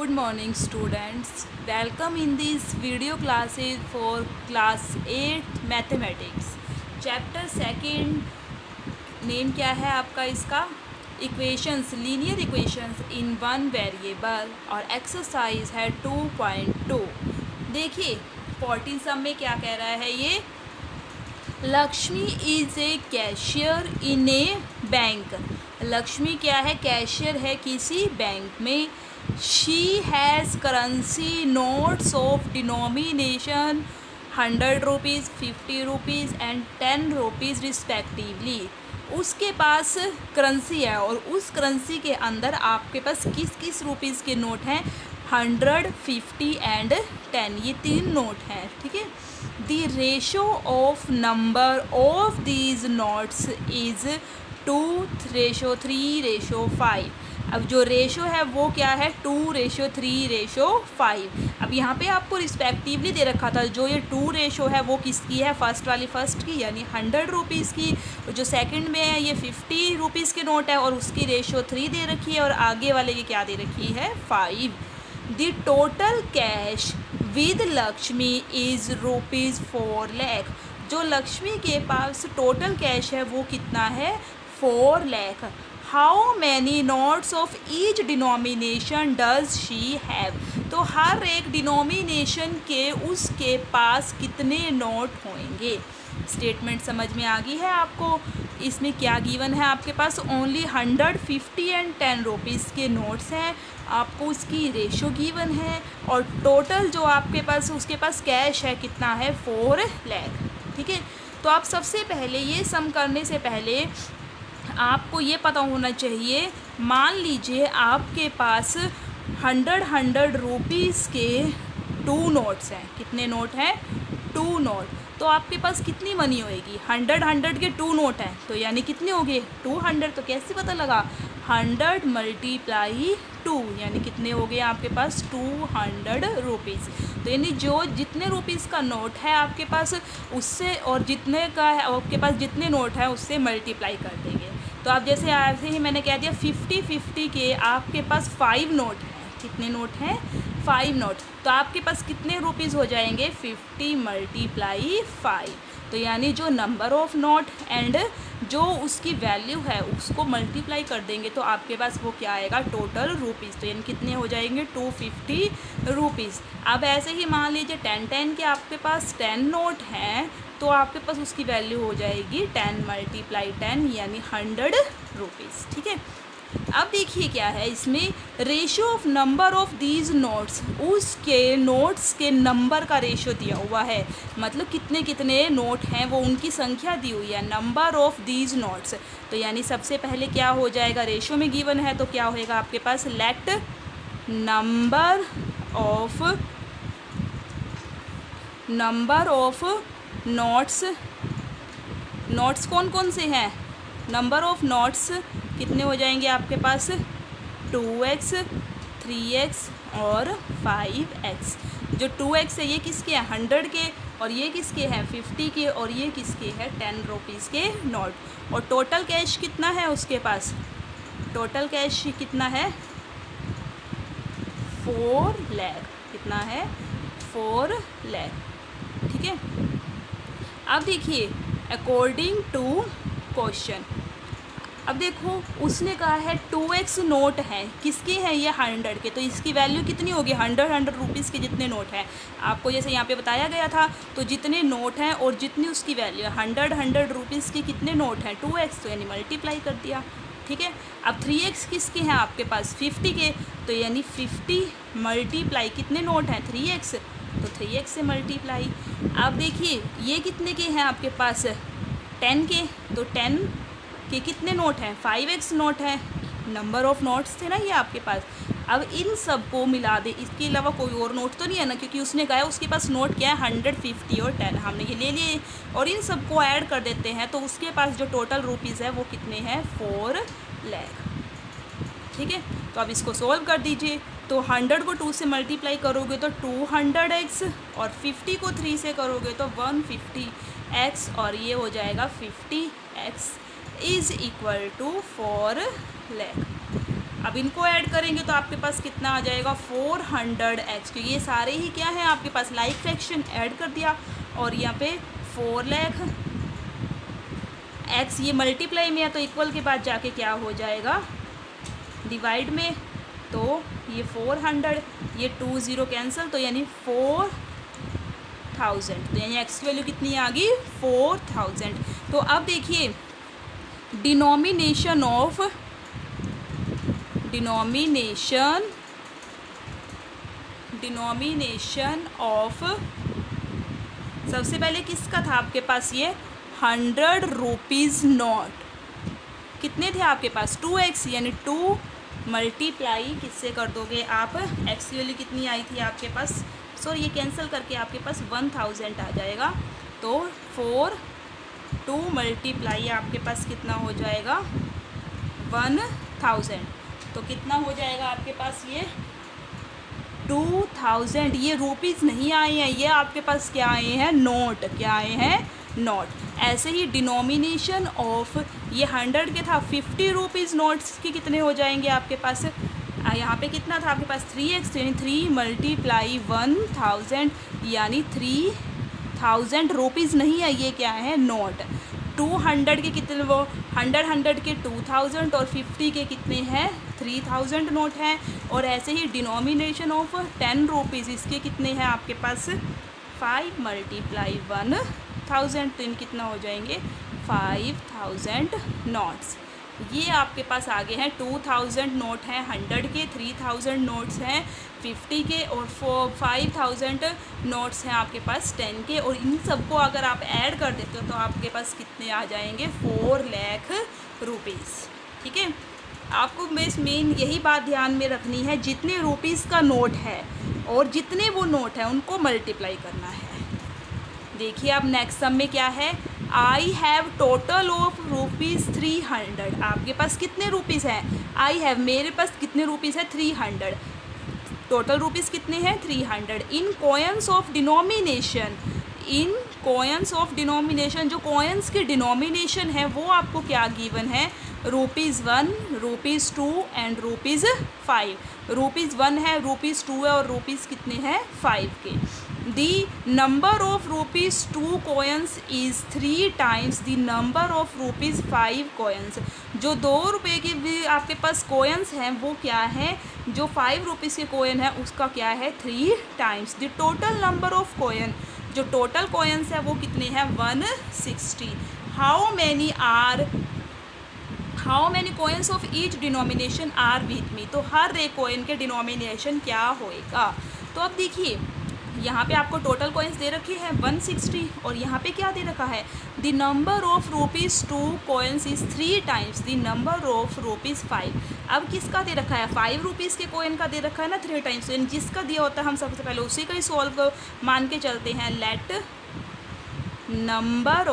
Good morning students. Welcome in these video classes for class 8 mathematics. Chapter 2 name क्या है आपका इसका? Equations, linear equations in one variable और exercise है 2.2. देखिए 14 सम में क्या कह रहा है ये? Lakshmi is a cashier in A bank. Lakshmi क्या है? कैशियर है किसी बैंक में. She has currency notes of denomination 100 rupees, 50 rupees and 10 rupees respectively. उसके पास करेंसी है और उस करेंसी के अंदर आपके पास किस किस रुपीज़ के नोट हैं? 100, 50 एंड 10. ये 3 नोट हैं. ठीक है. The ratio of number of these notes is 2:3:5. अब जो रेशो है वो क्या है? 2:3:5. अब यहाँ पे आपको रिस्पेक्टिवली दे रखा था. जो ये 2 रेशो है वो किसकी है? फर्स्ट वाली फर्स्ट की यानी 100 रुपीज़ की. और जो सेकंड में है ये 50 रुपीज़ के नोट है और उसकी रेशो 3 दे रखी है और आगे वाले की क्या दे रखी है? 5. The total cash with Lakshmi is ₹4 lakh. जो लक्ष्मी के पास टोटल कैश है वो कितना है? 4 lakh. How many notes of each denomination does she have. तो हर एक डिनोमिनेशन के उसके पास कितने नोट होंगे? स्टेटमेंट समझ में आ गई है आपको? इसमें क्या गिवन है आपके पास? ओनली 100, 50 एंड 10 रुपीज़ के नोट्स हैं. आपको उसकी रेशो गिवन है और टोटल जो आपके पास उसके पास कैश है कितना है? 4 लाख. ठीक है. तो आप सबसे पहले ये सम करने से पहले आपको ये पता होना चाहिए. मान लीजिए आपके पास 100 रुपीज़ के 2 नोट्स हैं. कितने नोट हैं? 2 नोट. तो आपके पास कितनी मनी होएगी? 100 के 2 नोट हैं तो यानी कितने हो गए? 200. तो कैसे पता लगा? 100 × 2 यानी कितने हो गए आपके पास? 200 रुपीज़. तो यानी जो जितने रुपीज़ का नोट है आपके पास उससे और जितने का है आपके पास जितने नोट है उससे मल्टीप्लाई कर देंगे. तो आप जैसे ऐसे ही मैंने कह दिया 50 के आपके पास 5 नोट हैं. कितने नोट हैं? 5 नोट. तो आपके पास कितने रुपीज़ हो जाएंगे? 50 × 5. तो यानी जो नंबर ऑफ नोट एंड जो उसकी वैल्यू है उसको मल्टीप्लाई कर देंगे तो आपके पास वो क्या आएगा? Total rupees. तो यानी कितने हो जाएंगे? 250 रुपीज़. अब ऐसे ही मान लीजिए 10 के आपके पास 10 नोट हैं तो आपके पास उसकी वैल्यू हो जाएगी 10 × 10 यानी 100 रुपीज़. ठीक है. अब देखिए क्या है इसमें? Ratio of number of these notes. उसके नोट्स के नंबर का रेशो दिया हुआ है. मतलब कितने कितने नोट हैं वो उनकी संख्या दी हुई है. Number of these notes. तो यानी सबसे पहले क्या हो जाएगा? रेशो में गिवन है तो क्या होएगा आपके पास? Let number of notes. Notes कौन कौन से हैं? नंबर ऑफ नोट्स कितने हो जाएंगे आपके पास? 2x, 3x और 5x. जो 2x है ये किसके हैं? 100 के. और ये किसके हैं? 50 के. और ये किसके हैं? 10 रुपीज़ के नोट. और टोटल कैश कितना है उसके पास? टोटल कैश कितना है? 4 लाख. कितना है? 4 लाख. ठीक है. अब देखिए अकॉर्डिंग टू क्वेश्चन. अब देखो उसने कहा है 2x नोट हैं. किसके हैं ये? 100 के. तो इसकी वैल्यू कितनी होगी? 100 रुपीज़ के जितने नोट हैं आपको जैसे यहाँ पे बताया गया था. तो जितने नोट हैं और जितनी उसकी वैल्यू है 100 रुपीज़ के कितने नोट हैं? 2x. तो यानी मल्टीप्लाई कर दिया. ठीक है. अब 3x किसके हैं आपके पास? 50 के. तो यानी 50 मल्टीप्लाई कितने नोट हैं? 3x. तो 3x से मल्टीप्लाई. अब देखिए ये कितने के हैं आपके पास? 10 के. तो 10 के कितने नोट हैं? 5x नोट है. नंबर ऑफ नोट्स थे ना ये आपके पास. अब इन सब को मिला दे. इसके अलावा कोई और नोट तो नहीं है ना? क्योंकि उसने कहा है उसके पास नोट क्या है? 100, 50 और 10. हमने ये ले लिए और इन सब को ऐड कर देते हैं तो उसके पास जो टोटल रुपीज़ है वो कितने हैं? 4 लाख. ठीक है. तो अब इसको सोल्व कर दीजिए. तो 100 को 2 से मल्टीप्लाई करोगे तो 200x और 50 को 3 से करोगे तो 150x और ये हो जाएगा 50x is equal to 4 lakh. अब इनको ऐड करेंगे तो आपके पास कितना आ जाएगा 400x, क्योंकि ये सारे ही क्या है आपके पास लाइक फ्रैक्शन ऐड कर दिया। और यहाँ पे 4 लाख x ये मल्टीप्लाई में है तो इक्वल के बाद जाके क्या हो जाएगा डिवाइड में, तो ये 400, ये 2 0 कैंसिल, तो यानी 4000, तो यानी x की वैल्यू कितनी आ गई 4000। तो अब देखिए डिनोमिनेशन ऑफ सबसे पहले किसका था आपके पास, ये 100 रुपीज़ नोट, कितने थे आपके पास 2x, यानी 2 मल्टीप्लाई किससे कर दोगे आप, x की वैल्यू कितनी आई थी आपके पास, सॉरी ये कैंसिल करके आपके पास 1000 आ जाएगा। तो 2 मल्टीप्लाई आपके पास कितना हो जाएगा 1000, तो कितना हो जाएगा आपके पास ये 2000। ये रुपीज़ नहीं आए हैं, ये आपके पास क्या आए हैं नोट, क्या आए हैं नोट। ऐसे ही डिनोमिनेशन ऑफ ये 100 के था 50 रुपीज़ नोट्स के कितने हो जाएंगे आपके पास, यहाँ पे कितना था आपके पास 3x, यानी 3 मल्टीप्लाई 1000, यानी 3000 रुपीज़ नहीं है, ये क्या है नोट। 200 के कितने, वो 100 के 2000 और 50 के कितने हैं 3000 नोट हैं। और ऐसे ही डिनोमिनेशन ऑफ 10 रुपीज़, इसके कितने हैं आपके पास 5 मल्टीप्लाई 1000, तो इन कितना हो जाएंगे 5000 नोट्स। ये आपके पास आगे हैं 2000 नोट हैं 100 के, 3000 नोट्स हैं 50 के, और 5000 नोट्स हैं आपके पास 10 के। और इन सबको अगर आप ऐड कर देते हो तो आपके पास कितने आ जाएंगे 4 लाख रुपीज़। ठीक है, आपको मेन यही बात ध्यान में रखनी है, जितने रुपीज़ का नोट है और जितने वो नोट है उनको मल्टीप्लाई करना है। देखिए अब नेक्स्ट सम में क्या है, I have total of rupees 300, आपके पास कितने रुपीज़ हैं, आई हैव मेरे पास कितने रुपीज़ है 300, टोटल रुपीज़ कितने हैं 300। In coins of denomination, in coins of denomination, जो कॉइन्स के डिनोमिनेशन है वो आपको क्या गिवन है, ₹1, ₹2 एंड ₹5। ₹1 है, ₹2 है और रुपीज़ कितने हैं 5 के। The number of ₹2 coins is 3 times the number of ₹5 coins. जो 2 रुपये के भी आपके पास कॉइन्स हैं वो क्या है, जो 5 रुपीज़ के कॉइन है उसका क्या है 3 times. The total number of coin, जो टोटल कॉइन्स है वो कितने हैं 160। How many coins of each denomination are with me, तो हर एक कॉइन के डिनोमिनेशन क्या होएगा। तो अब देखिए यहाँ पे आपको टोटल कॉइन्स दे रखे हैं 160 और यहाँ पे क्या दे रखा है, the number of ₹2 coins is 3 times the number of ₹5। अब किसका दे रखा है 5 रुपीज़ के कॉइन का दे रखा है ना 3 टाइम्स, तो जिसका दिया होता है हम सबसे पहले उसी का ही सॉल्व मान के चलते हैं। Late number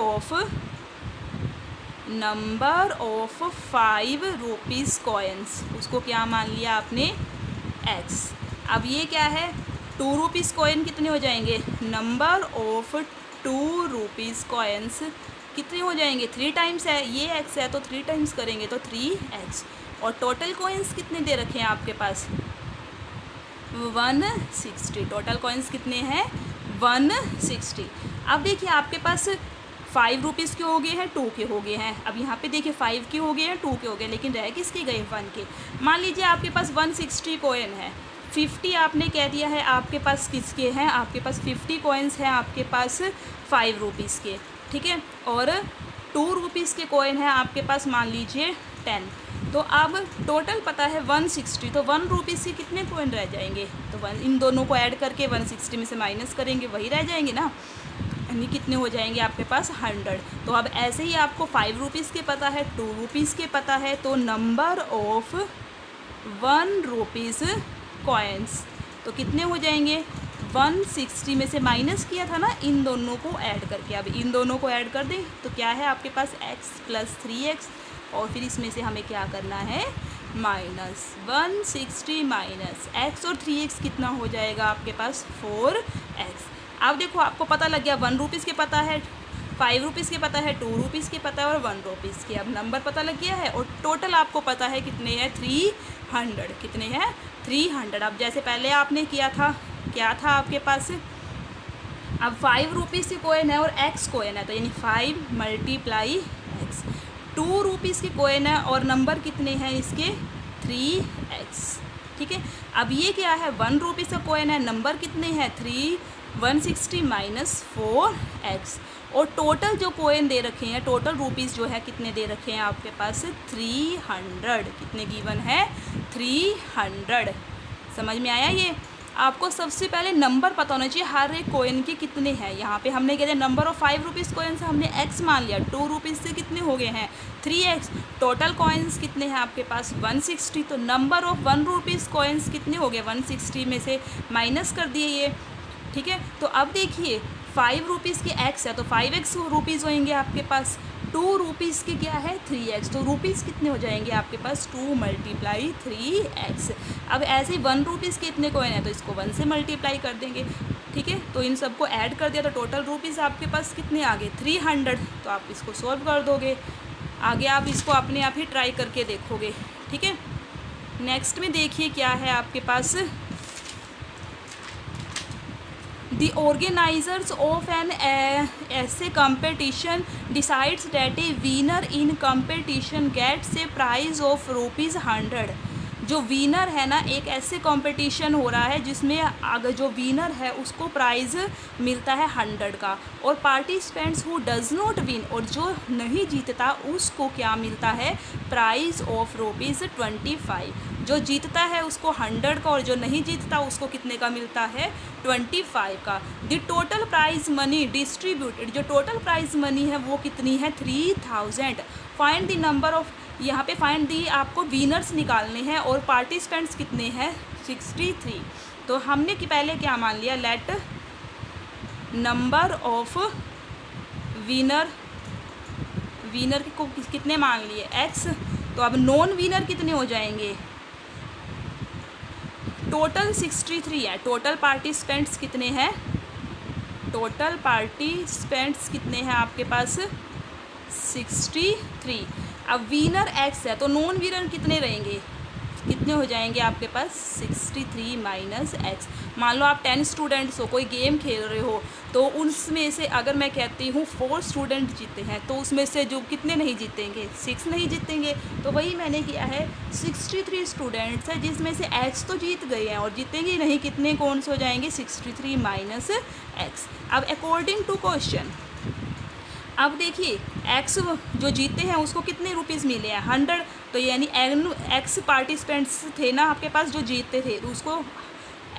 of 5 rupees coins, उसको क्या मान लिया आपने x। अब ये क्या है 2 रुपीज़ कॉइन कितने हो जाएंगे, नंबर ऑफ 2 रुपीज़ कॉइन्स कितने हो जाएंगे 3 टाइम्स है, ये x है तो 3 टाइम्स करेंगे तो 3x। और टोटल कॉइन्स कितने दे रखे हैं आपके पास 160, टोटल कॉइन्स कितने हैं 160। अब देखिए आपके पास 5 रुपीज़ के हो गए हैं 2 के हो गए हैं। अब यहाँ पे देखिए 5 के हो गए हैं 2 के हो गए, लेकिन रह किसके गए 1 के। मान लीजिए आपके पास 160 कॉइन है, 50 आपने कह दिया है आपके पास किसके हैं, आपके पास 50 कॉइन्स हैं आपके पास 5 रुपीज़ के, ठीक है। और 2 रुपीज़ के कॉइन है आपके पास मान लीजिए 10। तो अब टोटल पता है 160, तो 1 रुपीज़ के कितने कॉइन रह जाएंगे, तो इन दोनों को ऐड करके 160 में से माइनस करेंगे वही रह जाएंगे ना, यानी कितने हो जाएंगे आपके पास 100। तो अब ऐसे ही आपको 5 रुपीज़ के पता है 2 रुपीज़ के पता है, तो नंबर ऑफ 1 रुपीज़ कॉइन्स तो कितने हो जाएंगे 160 में से माइनस किया था ना इन दोनों को ऐड करके। अब इन दोनों को ऐड कर दें तो क्या है आपके पास x + 3x, और फिर इसमें से हमें क्या करना है माइनस 160 माइनस x और 3x कितना हो जाएगा आपके पास 4x। अब देखो आपको पता लग गया 1 रुपीज़ के पता है 5 रुपीज़ के पता है, 2 रुपीज़ के पता है और 1 रुपीज़ के। अब नंबर पता लग गया है और टोटल आपको पता है कितने हैं, 300। कितने हैं, 300। अब जैसे पहले आपने किया था, क्या था आपके पास, अब 5 रुपीज़ की कॉइन है और x कॉइन है, तो यानी 5 × x। 2 रुपीज़ की कॉइन है और नंबर कितने हैं इसके, 3x। ठीक है, अब ये क्या है, 1 रुपीज़ का कॉइन है, नंबर कितने हैं, 160 - 4x। और टोटल जो कॉइन दे रखे हैं, टोटल रुपीज़ जो है कितने दे रखे हैं आपके पास, 300। कितने गिवन है, 300। समझ में आया ये। आपको सबसे पहले नंबर पता होना चाहिए हर एक कॉइन के कितने हैं। यहाँ पे हमने क्या, नंबर ऑफ 5 रुपीज़ कॉइन से हमने x मान लिया, 2 रुपीज़ से कितने हो गए हैं, 3x। टोटल कॉइन्स कितने हैं आपके पास, 160। तो नंबर ऑफ 1 रुपीज़ कॉइन्स कितने हो गए, 160 में से माइनस कर दिए ये। ठीक है, तो अब देखिए 5 रुपीज़ के x है तो 5x रुपीज़ होंगे आपके पास। 2 रुपीज़ के क्या है, 3x। तो रुपीज़ कितने हो जाएंगे आपके पास, 2 × 3x। अब ऐसे ही 1 रुपीज़ के इतने कॉइन है तो इसको 1 से मल्टीप्लाई कर देंगे। ठीक है, तो इन सबको ऐड कर दिया तो टोटल रुपीज़ आपके पास कितने आ गए, 300। तो आप इसको सॉल्व कर दोगे, आगे आप इसको अपने आप ही ट्राई करके देखोगे। ठीक है, नेक्स्ट में देखिए क्या है आपके पास, The organizers of an essay competition decides that a winner in competition gets a prize of ₹100। जो विनर है ना, एक ऐसे कंपटीशन हो रहा है जिसमें अगर जो विनर है उसको प्राइज़ मिलता है 100 का, और participants who does not win, और जो नहीं जीतता उसको क्या मिलता है, प्राइज़ ऑफ ₹25। जो जीतता है उसको 100 का और जो नहीं जीतता उसको कितने का मिलता है, 25 का। The total prize money distributed, जो टोटल प्राइज़ मनी है वो कितनी है, 3000। फाइंड द नंबर ऑफ, यहाँ पे फाइंड दी आपको विनर्स निकालने हैं और पार्टिसिपेंट्स कितने हैं, 63। तो हमने कि पहले क्या मान लिया, लेट नंबर ऑफ विनर को कितने मान लिए, x। तो अब नॉन विनर कितने हो जाएंगे, टोटल 63 है। टोटल पार्टिसिपेंट्स कितने हैं, टोटल पार्टिसिपेंट्स कितने हैं आपके पास, 63। अब विनर x है तो नॉन विनर कितने रहेंगे, कितने हो जाएंगे आपके पास, 63 - x। मान लो आप 10 स्टूडेंट्स हो, कोई गेम खेल रहे हो, तो उसमें से अगर मैं कहती हूँ 4 स्टूडेंट जीते हैं तो उसमें से जो कितने नहीं जीतेंगे, 6 नहीं जीतेंगे। तो वही मैंने किया है, 63 स्टूडेंट्स है जिसमें से x तो जीत गए हैं और जीतेंगे नहीं, कितने कौन से हो जाएंगे, 63 - x। अब अकॉर्डिंग टू क्वेश्चन, अब देखिए x जो जीते हैं उसको कितने रुपीज़ मिले हैं, 100। तो यानी x पार्टिसिपेंट्स थे ना आपके पास जो जीतते थे, तो उसको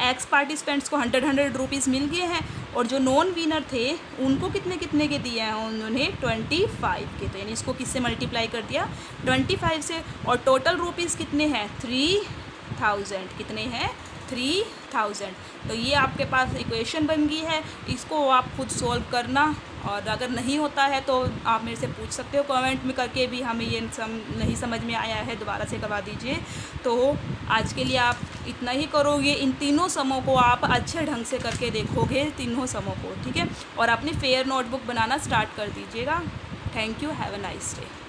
x पार्टिसिपेंट्स को 100 रुपीज़ मिल गए हैं, और जो नॉन विनर थे उनको कितने कितने के दिए हैं, उन्होंने 25 के। तो यानी इसको किससे मल्टीप्लाई कर दिया, 25 से। और टोटल रुपीज़ कितने हैं, 3000। कितने हैं, 3000। तो ये आपके पास इक्वेशन बन गई है, इसको आप खुद सॉल्व करना, और अगर नहीं होता है तो आप मेरे से पूछ सकते हो कमेंट में करके भी, हमें ये नहीं समझ में आया है दोबारा से करवा दीजिए। तो आज के लिए आप इतना ही करोगे, इन तीनों समों को आप अच्छे ढंग से करके देखोगे, तीनों समों को। ठीक है, और अपनी फेयर नोटबुक बनाना स्टार्ट कर दीजिएगा। Thank you, have a nice day.